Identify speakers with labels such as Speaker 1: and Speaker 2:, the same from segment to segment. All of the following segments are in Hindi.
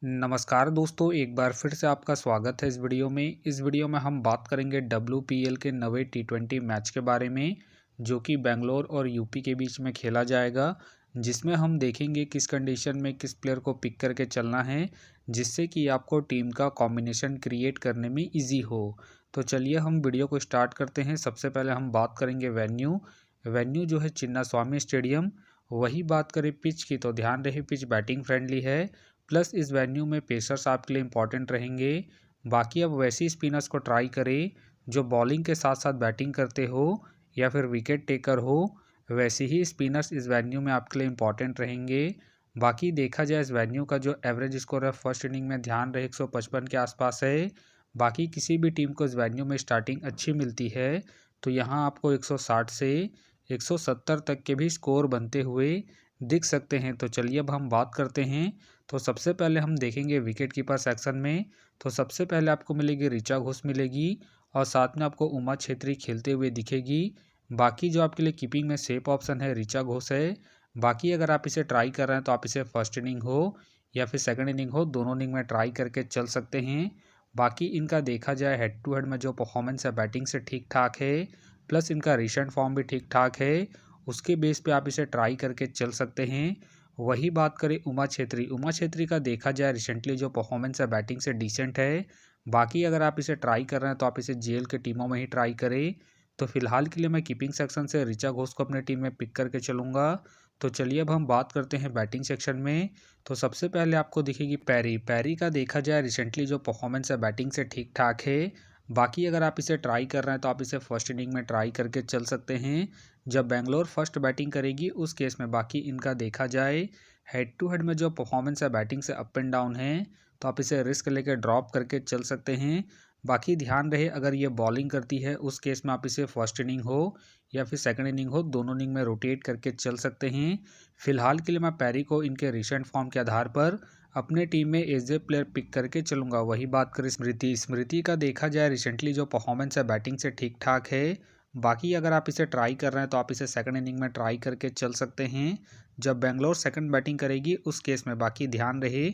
Speaker 1: नमस्कार दोस्तों, एक बार फिर से आपका स्वागत है इस वीडियो में। इस वीडियो में हम बात करेंगे WPL के नवे T20 मैच के बारे में, जो कि बेंगलोर और यूपी के बीच में खेला जाएगा, जिसमें हम देखेंगे किस कंडीशन में किस प्लेयर को पिक करके चलना है, जिससे कि आपको टीम का कॉम्बिनेशन क्रिएट करने में ईजी हो। तो चलिए हम वीडियो को स्टार्ट करते हैं। सबसे पहले हम बात करेंगे वेन्यू जो है चिन्नास्वामी स्टेडियम। वही बात करें पिच की, तो ध्यान रहे पिच बैटिंग फ्रेंडली है, प्लस इस वेन्यू में पेसर्स आपके लिए इंपॉर्टेंट रहेंगे। बाकी अब वैसी स्पिनर्स को ट्राई करें जो बॉलिंग के साथ साथ बैटिंग करते हो या फिर विकेट टेकर हो, वैसे ही स्पिनर्स इस वेन्यू में आपके लिए इंपॉर्टेंट रहेंगे। बाकी देखा जाए इस वेन्यू का जो एवरेज स्कोर है फर्स्ट इनिंग में ध्यान रहे 155 के आसपास है। बाकी किसी भी टीम को इस वेन्यू में स्टार्टिंग अच्छी मिलती है तो यहाँ आपको 160 से 170 तक के भी स्कोर बनते हुए दिख सकते हैं। तो चलिए अब हम बात करते हैं। तो सबसे पहले हम देखेंगे विकेट कीपर सेक्शन में। तो सबसे पहले आपको मिलेगी ऋचा घोष मिलेगी और साथ में आपको उमा छेत्री खेलते हुए दिखेगी। बाकी जो आपके लिए कीपिंग में सेफ ऑप्शन है ऋचा घोष है। बाकी अगर आप इसे ट्राई कर रहे हैं तो आप इसे फर्स्ट इनिंग हो या फिर सेकंड इनिंग हो, दोनों इनिंग में ट्राई करके चल सकते हैं। बाकी इनका देखा जाए हेड टू हेड में जो परफॉर्मेंस है बैटिंग से ठीक ठाक है, प्लस इनका रिसेंट फॉर्म भी ठीक ठाक है। उसके बेस पे आप इसे ट्राई करके चल सकते हैं। वही बात करें उमा छेत्री का देखा जाए रिसेंटली जो परफॉर्मेंस है बैटिंग से डिसेंट है। बाकी अगर आप इसे ट्राई कर रहे हैं तो आप इसे जीएल के टीमों में ही ट्राई करें। तो फिलहाल के लिए मैं कीपिंग सेक्शन से ऋचा घोष को अपने टीम में पिक करके चलूँगा। तो चलिए अब हम बात करते हैं बैटिंग सेक्शन में। तो सबसे पहले आपको दिखेगी पैरी का देखा जाए रिसेंटली जो परफॉर्मेंस है बैटिंग से ठीक ठाक है। बाकी अगर आप इसे ट्राई कर रहे हैं तो आप इसे फर्स्ट इनिंग में ट्राई करके चल सकते हैं जब बेंगलोर फर्स्ट बैटिंग करेगी उस केस में। बाकी इनका देखा जाए हेड टू हेड में जो परफॉर्मेंस है बैटिंग से अप एंड डाउन है, तो आप इसे रिस्क लेकर ड्रॉप करके चल सकते हैं। बाकी ध्यान रहे अगर ये बॉलिंग करती है उस केस में आप इसे फर्स्ट इनिंग हो या फिर सेकंड इनिंग हो, दोनों इनिंग में रोटेट करके चल सकते हैं। फिलहाल के लिए मैं पैरी को इनके रिसेंट फॉर्म के आधार पर अपने टीम में एज ए प्लेयर पिक करके चलूँगा। वही बात करें स्मृति का देखा जाए रिसेंटली जो परफॉर्मेंस है बैटिंग से ठीक ठाक है। बाकी अगर आप इसे ट्राई कर रहे हैं तो आप इसे सेकंड इनिंग में ट्राई करके चल सकते हैं जब बेंगलोर सेकंड बैटिंग करेगी उस केस में। बाकी ध्यान रहे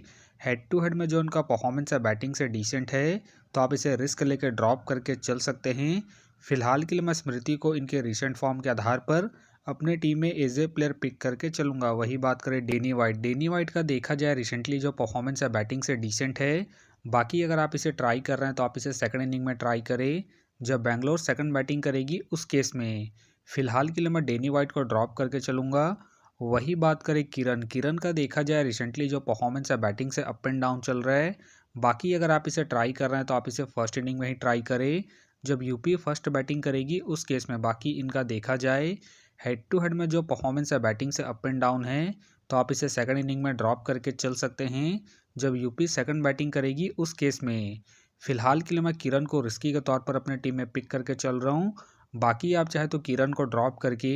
Speaker 1: हेड टू हेड में जो उनका परफॉर्मेंस है बैटिंग से डिसेंट है, तो आप इसे रिस्क लेकर ड्रॉप करके चल सकते हैं। फिलहाल के लिए मैं स्मृति को इनके रिसेंट फॉर्म के आधार पर अपने टीम में एज ए प्लेयर पिक करके चलूँगा। वही बात करें डेनी वाइट का देखा जाए रिसेंटली जो परफॉर्मेंस है बैटिंग से डिसेंट है। बाकी अगर आप इसे ट्राई कर रहे हैं तो आप इसे सेकंड इनिंग में ट्राई करें जब बेंगलोर सेकंड बैटिंग करेगी उस केस में। फिलहाल के लिए मैं डेनी वाइट को ड्रॉप करके चलूँगा। वही बात करें किरण का देखा जाए रिसेंटली जो परफॉर्मेंस है बैटिंग से अप एंड डाउन चल रहा है। बाकी अगर आप इसे ट्राई कर रहे हैं तो आप इसे फर्स्ट इनिंग में ही ट्राई करें जब यूपी फर्स्ट बैटिंग करेगी उस केस में। बाकी इनका देखा जाए हेड टू हेड में जो परफॉर्मेंस है बैटिंग से अप एंड डाउन है, तो आप इसे सेकंड इनिंग में ड्रॉप करके चल सकते हैं जब यूपी सेकंड बैटिंग करेगी उस केस में। फिलहाल के लिए मैं किरण को रिस्की के तौर पर अपने टीम में पिक करके चल रहा हूँ। बाकी आप चाहे तो किरण को ड्रॉप करके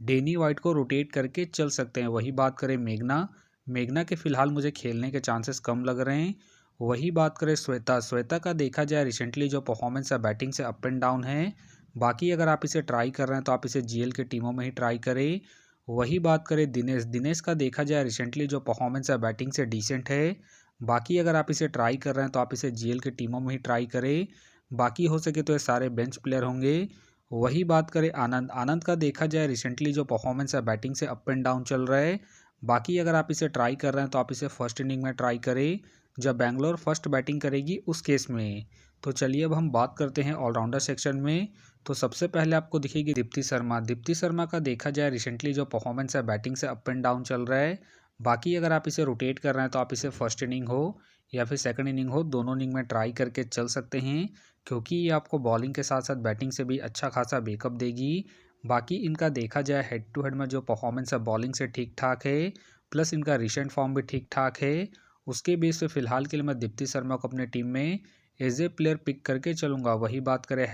Speaker 1: डेनी वाइट को रोटेट करके चल सकते हैं। वही बात करें मेघना के फिलहाल मुझे खेलने के चांसेस कम लग रहे हैं। वही बात करें श्वेता का देखा जाए रिसेंटली जो परफॉर्मेंस है बैटिंग से अप एंड डाउन है। बाकी अगर आप इसे ट्राई कर रहे हैं तो आप इसे जीएल के टीमों में ही ट्राई करें। वही बात करें दिनेश का देखा जाए रिसेंटली जो परफॉर्मेंस है बैटिंग से डिसेंट है। बाकी अगर आप इसे ट्राई कर रहे हैं तो आप इसे जीएल के टीमों में ही ट्राई करें। बाकी हो सके तो ये सारे बेंच प्लेयर होंगे। वही बात करें आनंद का देखा जाए रिसेंटली जो परफॉर्मेंस है बैटिंग से अप एंड डाउन चल रहा है। बाकी अगर आप इसे ट्राई कर रहे हैं तो आप इसे फर्स्ट इनिंग में ट्राई करें जब बेंगलोर फर्स्ट बैटिंग करेगी उस केस में। तो चलिए अब हम बात करते हैं ऑलराउंडर सेक्शन में। तो सबसे पहले आपको दिखेगी दीप्ति शर्मा का देखा जाए रिसेंटली जो परफॉर्मेंस है बैटिंग से अप एंड डाउन चल रहा है। बाकी अगर आप इसे रोटेट कर रहे हैं तो आप इसे फर्स्ट इनिंग हो या फिर सेकंड इनिंग हो, दोनों इनिंग में ट्राई करके चल सकते हैं क्योंकि ये आपको बॉलिंग के साथ साथ बैटिंग से भी अच्छा खासा बैकअप देगी। बाकी इनका देखा जाए हेड टू हेड में जो परफॉर्मेंस है बॉलिंग से ठीक ठाक है, प्लस इनका रिसेंट फॉर्म भी ठीक ठाक है। उसके बेस पे फिलहाल के लिए मैं दीप्ति शर्मा को अपने टीम में एज ए प्लेयर पिक करके चलूँगा। वही बात करें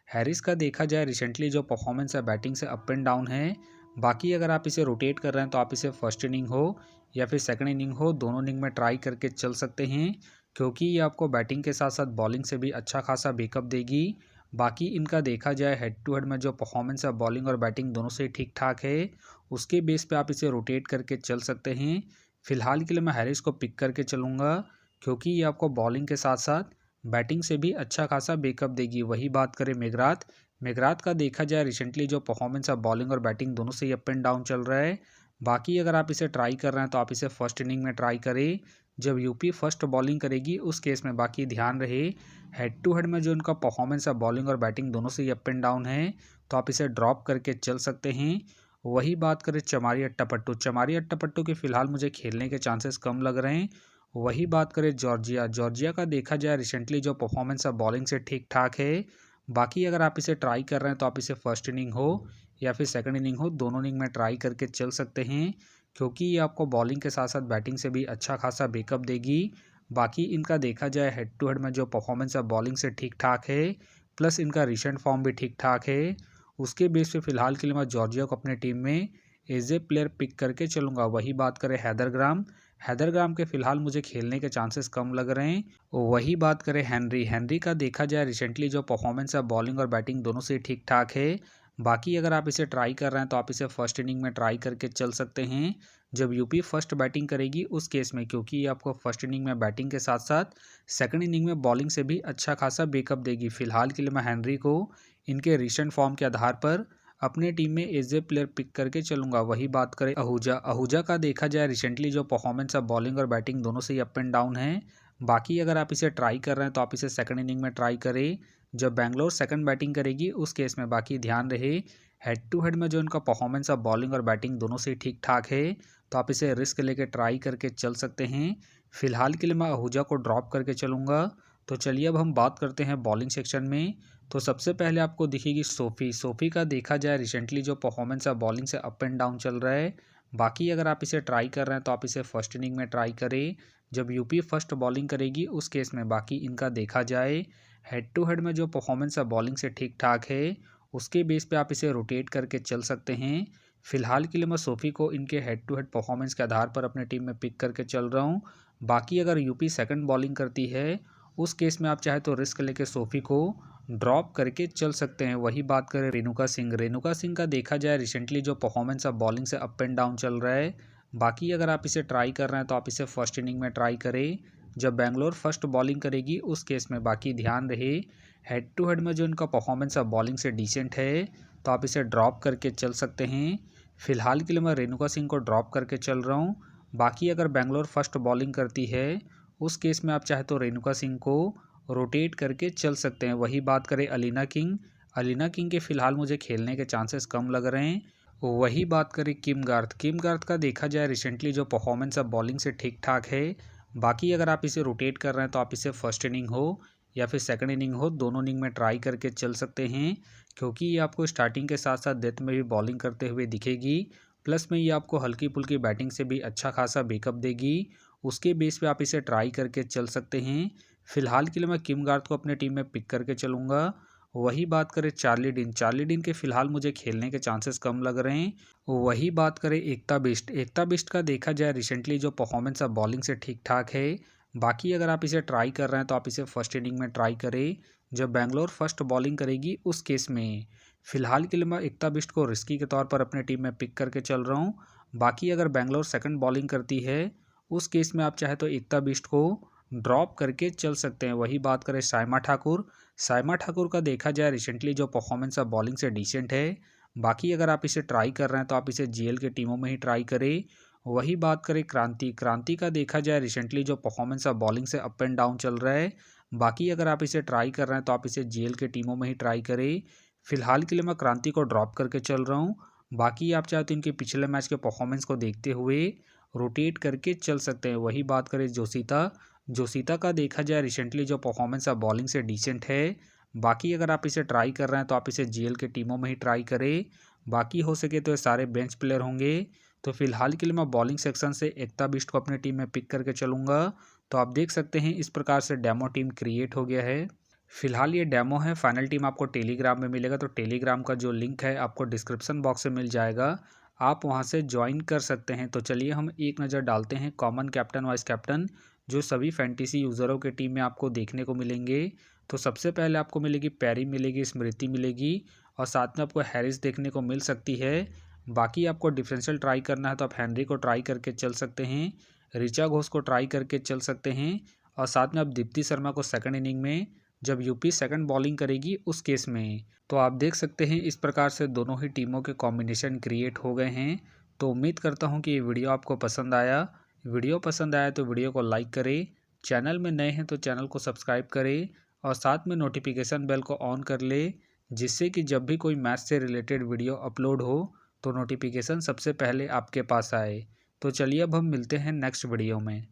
Speaker 1: हैरिस का देखा जाए रिसेंटली जो परफॉर्मेंस है बैटिंग से अप एंड डाउन है। बाकी अगर आप इसे रोटेट कर रहे हैं तो आप इसे फर्स्ट इनिंग हो या फिर सेकंड इनिंग हो, दोनों इनिंग में ट्राई करके चल सकते हैं क्योंकि ये आपको बैटिंग के साथ साथ बॉलिंग से भी अच्छा खासा बैकअप देगी। बाकी इनका देखा जाए हेड टू हेड में जो परफॉर्मेंस है बॉलिंग और बैटिंग दोनों से ठीक ठाक है। उसके बेस पे आप इसे रोटेट करके चल सकते हैं फ़िलहाल के लिए मैं हैरिस को पिक करके चलूँगा, क्योंकि ये आपको बॉलिंग के साथ साथ बैटिंग से भी अच्छा खासा बैकअप देगी। वही बात करें मैकग्राथ, मैकग्राथ का देखा जाए रिसेंटली जो परफॉर्मेंस है बॉलिंग और बैटिंग दोनों से ही अप एंड डाउन चल रहा है। बाकी अगर आप इसे ट्राई कर रहे हैं तो आप इसे फर्स्ट इनिंग में ट्राई करें, जब यूपी फर्स्ट बॉलिंग करेगी उस केस में। बाकी ध्यान रहे हेड टू हेड में जो उनका परफॉर्मेंस है बॉलिंग और बैटिंग दोनों से ही अप एंड डाउन है, तो आप इसे ड्रॉप करके चल सकते हैं। वही बात करें चमारी अट्टापट्टू, चमारी अट्टापट्टू के फिलहाल मुझे खेलने के चांसेस कम लग रहे हैं। वही बात करें जॉर्जिया, जॉर्जिया का देखा जाए रिसेंटली जो परफॉर्मेंस है बॉलिंग से ठीक ठाक है। बाकी अगर आप इसे ट्राई कर रहे हैं तो आप इसे फर्स्ट इनिंग हो या फिर सेकंड इनिंग हो, दोनों इनिंग में ट्राई करके चल सकते हैं, क्योंकि ये आपको बॉलिंग के साथ साथ बैटिंग से भी अच्छा खासा बैकअप देगी। बाकी इनका देखा जाए हेड टू हेड में जो परफॉर्मेंस है बॉलिंग से ठीक ठाक है, प्लस इनका रिसेंट फॉर्म भी ठीक ठाक है। उसके बेस पे फिलहाल के लिए मैं जॉर्जिया को अपने टीम में एज ए प्लेयर पिक करके चलूँगा। वही बात करें हैदरग्राम, हैदरग्राम के फिलहाल मुझे खेलने के चांसेस कम लग रहे हैं। वही बात करें हेनरी, हेनरी का देखा जाए रिसेंटली जो परफॉर्मेंस है बॉलिंग और बैटिंग दोनों से ठीक ठाक है। बाकी अगर आप इसे ट्राई कर रहे हैं तो आप इसे फर्स्ट इनिंग में ट्राई करके चल सकते हैं, जब यूपी फर्स्ट बैटिंग करेगी उस केस में, क्योंकि ये आपको फर्स्ट इनिंग में बैटिंग के साथ साथ सेकंड इनिंग में बॉलिंग से भी अच्छा खासा बैकअप देगी। फिलहाल के लिए मैं हेनरी को इनके रिसेंट फॉर्म के आधार पर अपने टीम में एज ए प्लेयर पिक करके चलूंगा। वही बात करें आहूजा, आहूजा का देखा जाए रिसेंटली जो परफॉर्मेंस है बॉलिंग और बैटिंग दोनों से ही अप एंड डाउन है। बाकी अगर आप इसे ट्राई कर रहे हैं तो आप इसे सेकंड इनिंग में ट्राई करें, जब बैंगलोर सेकंड बैटिंग करेगी उस केस में। बाकी ध्यान रहे हेड टू हेड में जो इनका परफॉर्मेंस है बॉलिंग और बैटिंग दोनों से ही ठीक ठाक है, तो आप इसे रिस्क लेके ट्राई करके चल सकते हैं। फिलहाल के लिए मैं आहूजा को ड्रॉप करके चलूँगा। तो चलिए अब हम बात करते हैं बॉलिंग सेक्शन में। तो सबसे पहले आपको दिखेगी सोफ़ी, सोफ़ी का देखा जाए रिसेंटली जो परफॉर्मेंस है बॉलिंग से अप एंड डाउन चल रहा है। बाकी अगर आप इसे ट्राई कर रहे हैं तो आप इसे फर्स्ट इनिंग में ट्राई करें, जब यूपी फर्स्ट बॉलिंग करेगी उस केस में। बाकी इनका देखा जाए हेड टू हेड में जो परफॉर्मेंस है बॉलिंग से ठीक ठाक है, उसके बेस पे आप इसे रोटेट करके चल सकते हैं। फिलहाल के लिए मैं सोफ़ी को इनके हेड टू हेड परफॉर्मेंस के आधार पर अपने टीम में पिक करके चल रहा हूँ। बाकी अगर यूपी सेकंड बॉलिंग करती है उस केस में आप चाहे तो रिस्क लेके सोफ़ी को ड्रॉप करके चल सकते हैं। वही बात करें रेणुका सिंह, रेणुका सिंह का देखा जाए रिसेंटली जो परफॉर्मेंस है बॉलिंग से अप एंड डाउन चल रहा है। बाकी अगर आप इसे ट्राई कर रहे हैं तो आप इसे फर्स्ट इनिंग में ट्राई करें, जब बैंगलोर फर्स्ट बॉलिंग करेगी उस केस में। बाकी ध्यान रहे हेड टू हेड में जो इनका परफॉर्मेंस है बॉलिंग से डिसेंट है, तो आप इसे ड्रॉप करके चल सकते हैं। फिलहाल के लिए मैं रेणुका सिंह को ड्रॉप करके चल रहा हूँ। बाकी अगर बैंगलोर फर्स्ट बॉलिंग करती है उस केस में आप चाहे तो रेणुका सिंह को रोटेट करके चल सकते हैं। वही बात करें अलीना किंग, अलीना किंग के फिलहाल मुझे खेलने के चांसेस कम लग रहे हैं। वही बात करें किम गार्थ, किम गार्थ का देखा जाए रिसेंटली जो परफॉर्मेंस है बॉलिंग से ठीक ठाक है। बाकी अगर आप इसे रोटेट कर रहे हैं तो आप इसे फर्स्ट इनिंग हो या फिर सेकंड इनिंग हो, दोनों इनिंग में ट्राई करके चल सकते हैं, क्योंकि ये आपको स्टार्टिंग के साथ साथ डेथ में भी बॉलिंग करते हुए दिखेगी। प्लस में ये आपको हल्की फुल्की बैटिंग से भी अच्छा खासा बैकअप देगी। उसके बेस पे आप इसे ट्राई करके चल सकते हैं। फिलहाल के लिए मैं किम गार्थ को अपने टीम में पिक करके चलूँगा। वही बात करें चार्ली डिन, चार्ली डिन के फिलहाल मुझे खेलने के चांसेस कम लग रहे हैं। वही बात करें एकता बिष्ट, एकता बिष्ट का देखा जाए रिसेंटली जो परफॉर्मेंस है बॉलिंग से ठीक ठाक है। बाकी अगर आप इसे ट्राई कर रहे हैं तो आप इसे फर्स्ट इनिंग में ट्राई करें, जब बैंगलोर फर्स्ट बॉलिंग करेगी उस केस में। फिलहाल के लिए मैं एकता बिष्ट को रिस्की के तौर पर अपने टीम में पिक करके चल रहा हूँ। बाकी अगर बैंगलोर सेकंड बॉलिंग करती है उस केस में आप चाहे तो एकता बिष्ट को ड्रॉप करके चल सकते हैं। वही बात करें सायमा ठाकुर, सायमा ठाकुर का देखा जाए रिसेंटली जो परफॉर्मेंस है बॉलिंग से डिसेंट है। बाकी अगर आप इसे ट्राई कर रहे हैं तो आप इसे जीएल के टीमों में ही ट्राई करें। वही बात करें क्रांति, क्रांति का देखा जाए रिसेंटली जो परफॉर्मेंस है बॉलिंग से अप एंड डाउन चल रहा है। बाकी अगर आप इसे ट्राई कर रहे हैं तो आप इसे जीएल के टीमों में ही ट्राई करें। फिलहाल के लिए मैं क्रांति को ड्रॉप करके चल रहा हूँ। बाकी आप चाहे तो इनके पिछले मैच के परफॉर्मेंस को देखते हुए रोटेट करके चल सकते हैं। वही बात करें जोशीता, जोशीता का देखा जाए रिसेंटली जो परफॉर्मेंस है बॉलिंग से डिसेंट है। बाकी अगर आप इसे ट्राई कर रहे हैं तो आप इसे जीएल के टीमों में ही ट्राई करें। बाकी हो सके तो ये सारे बेंच प्लेयर होंगे। तो फिलहाल के लिए मैं बॉलिंग सेक्शन से एकता बिष्ट को अपनी टीम में पिक करके चलूँगा। तो आप देख सकते हैं इस प्रकार से डेमो टीम क्रिएट हो गया है। फिलहाल ये डेमो है, फाइनल टीम आपको टेलीग्राम में मिलेगा। तो टेलीग्राम का जो लिंक है आपको डिस्क्रिप्शन बॉक्स में मिल जाएगा, आप वहां से ज्वाइन कर सकते हैं। तो चलिए हम एक नज़र डालते हैं कॉमन कैप्टन वाइस कैप्टन जो सभी फैंटेसी यूज़रों के टीम में आपको देखने को मिलेंगे। तो सबसे पहले आपको मिलेगी पैरी, मिलेगी स्मृति, मिलेगी और साथ में आपको हैरिस देखने को मिल सकती है। बाकी आपको डिफरेंशियल ट्राई करना है तो आप हेनरी को ट्राई करके चल सकते हैं। ऋचा घोष को ट्राई करके चल सकते हैं, और साथ में आप दीप्ति शर्मा को सेकंड इनिंग में जब यूपी सेकंड बॉलिंग करेगी उस केस में। तो आप देख सकते हैं इस प्रकार से दोनों ही टीमों के कॉम्बिनेशन क्रिएट हो गए हैं। तो उम्मीद करता हूं कि ये वीडियो आपको पसंद आया। वीडियो पसंद आया तो वीडियो को लाइक करें, चैनल में नए हैं तो चैनल को सब्सक्राइब करें और साथ में नोटिफिकेशन बेल को ऑन कर ले, जिससे कि जब भी कोई मैच से रिलेटेड वीडियो अपलोड हो तो नोटिफिकेशन सबसे पहले आपके पास आए। तो चलिए अब हम मिलते हैं नेक्स्ट वीडियो में।